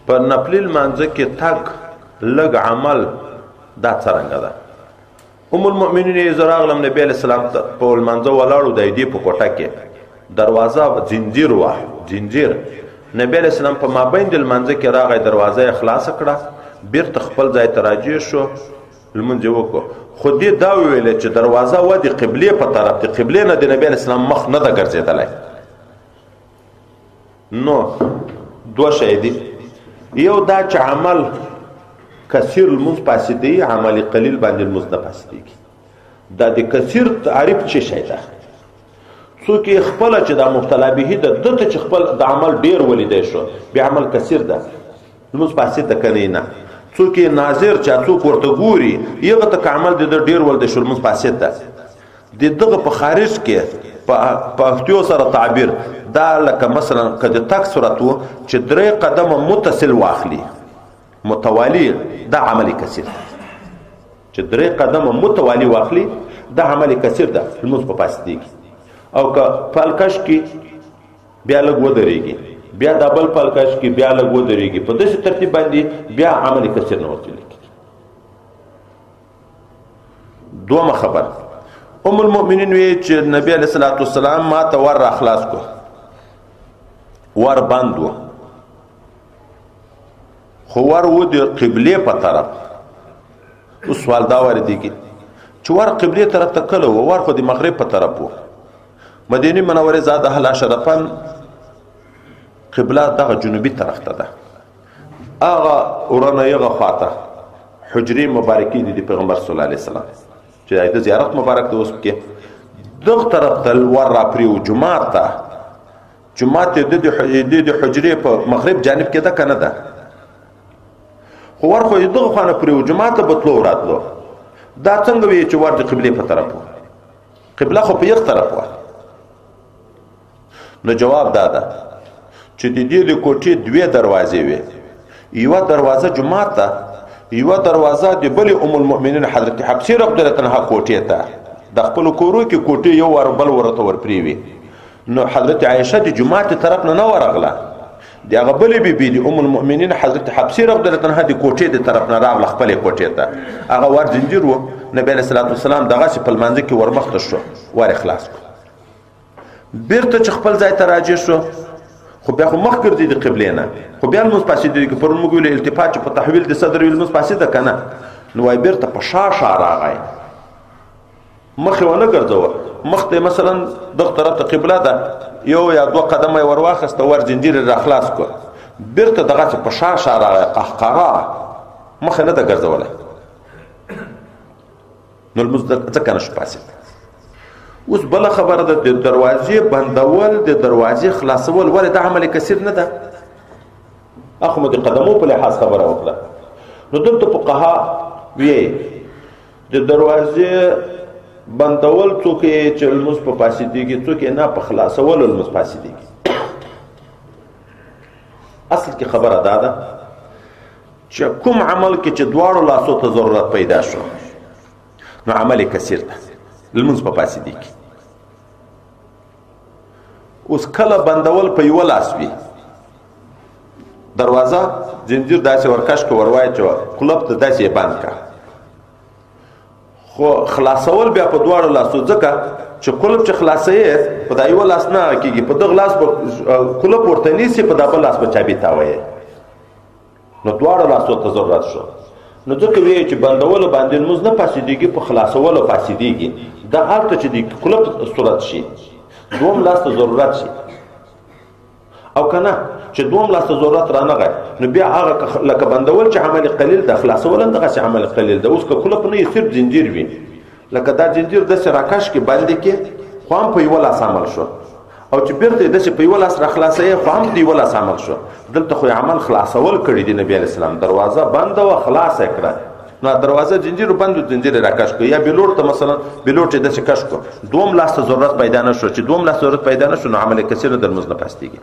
په نفلي لمانځه کې تګ لږ عمل دا څرنګه ده؟ ام المؤمنین زه راغلم نبی علیه السلام په لمانځه ولاړو د ایدي په کوټه کې دروازه زنجیر وه زنجیر نبی علیه السلام په مابین د لمانځه کې راغی دروازه یې خلاصه کړه بیرته خپل ځای ته راجع شو لمونځ یې وکړو خو دې دا وویلې چې دروازه وه د قبلې په طرف د قبلې نه د نبی علیه السلام مخ نه ده ګرځېدلی نو دوه شی دي یو دا چې عمل کثیر المنځ فاسدی عمل قلیل باندې المنځ نه فاسدیږي دا د کثیر تعریف څه شی ده څوک خپل چې دا مبتلا به ده دته چې خپل د عمل ډیر ولیدای شو بیا عمل کثیر ده المنځ فاسد ده کنه نه څوک ناظر چې څوک ورته ګوري یغه ته عمل د ډیر ولدای شو المنځ فاسد ده دغه په خارج کې په اختیو سره تعبیر دا لکه مثلا کده تک صورت وو چې درې قدمه متصل واخلي متوالی دا عملی کثیر چې درې قدمه متوالی واخلي دا عملی کثیر ده المنځ په فاسدیږي او که پالکش کې بیا لږ ودرېږي بیا دبل پالکش کې بیا لږ ودرېږي په داسې ترتیب باندې بیا عملی کثیر نه ورته لیکي دومره خبر ام المؤمنین وی چې نبی علیہ الصلوۃ والسلام ما ته ور اخلاص کو ور باندو خو ور و د قبله په طرف او سوال دا ور دي چې ور قبله طرف ته کله ور خو د مغرب په طرف وو مدینه منوره زاد اهل شرفن قبله دغه جنوبي طرف ته ده اغه ورنه یغه خاطه حجری مبارکی دي پیغمبر صلی الله علیه وسلم چې د زیارت مبارک د اوس کې دغه طرف ته ور را پریو جمعه ته د حجری په مغرب جانب کې ده کنه ده خو ور خو دغه خانه پریو جمعه ته بتلو راتلو دا څنګه وی چې ور د قبله په طرف وو قبله خو په یو طرف وو نو جواب دادا چې د دې د کوټې دوه دروازې وي یو دروازه جمعه ته یو دروازه د بل ام المؤمنین حضرت حفصه رضی الله عنها کوټې ته د خپل کورو کې کوټې یو ور بل ورته ور پریوي نو حضرت عائشه د جمعه طرف نه ورغله دی هغه بل بي د ام المؤمنین حضرت حفصه رضی الله عنها د کوټې د طرف نه راغله خپل کوټې ته هغه ور زنجیر وو نبی علیہ الصلوۃ والسلام دغه په منځ کې ورمخته شو ور اخلاص کو بیرته خپل ځای ته راځي شو خو بیا خو مخ ګرځي د قبله نه خو بیا المسپاسد دي په موږ ویل التفات په تحویل د صدر ویل المسپاسد کنه نو وای بیرته په شاشه راغی مخ ونه ګرځاوه مخ ته مثلا دغه طرف ته قبله ده یو یا دوه قدمه ور واخسته ور زنجیر را خلاص کو بیرته دغه په شاشه راغی قهقرا مخ نه ده ګرځوله نو المزدق ځکه نشو پاسه اوس بل خبره ده د دروازې بندول د دروازې خلاصول ولې د عمل کثیر نه ده اخو د قدمو په لحاظ خبره وکړه نو دلته فقها وی د دروازې بندول څوک چې المس په فاسدیږي څوک نه په خلاصول المس فاسدیږي اصل کې خبره ده چې کوم عمل کې چې دواړو لاسو ته ضرورت پیدا شو نو عمل کثیر ده المنځ په فاسدیږي اوس کله بندول په یو لاس وي دروازه زنجیر داسې ورکش کو وروای چې قلب ته داسې بند کا خو خلاصول بیا په دواړو لاسو ځکه چې قلب چې خلاصې په دایو لاس نه کیږي په دغه لاس په قلب ورته نیسي په دغه لاس په چابي تاوي نو دواړو لاسو ته ضرورت شو نو ځکه وی چې بندول باندې موږ نه فاسدیږي په خلاصولو فاسدیږي دا حالت چې د قلب صورت شي دوم لاس ته ضرورت شي او کنه چې دوم لاس ته ضرورت را نه نو بیا هغه لکه بندول چې عمل قلیل د خلاصول هم دغه عمل قلیل ده اوس که کله په نه صرف زنجیر وي لکه دا زنجیر د سراکش کې باندې کې خو هم په یو لاس عمل شو او چې بیرته د په یو لاس را خلاصې خو هم دی ولا عمل شو دلته خو عمل خلاصول کړی دی نبی علیہ السلام دروازه بند او خلاص کړه نو دروازه زنجیر بند زنجیر راکش کو یا بلور ته مثلا بلور چې د کش کو دوم لاس ضرورت پیدا نه شو چې دوم لاس ضرورت پیدا نه شو نو عمل کثیر در مزنه پاستیږي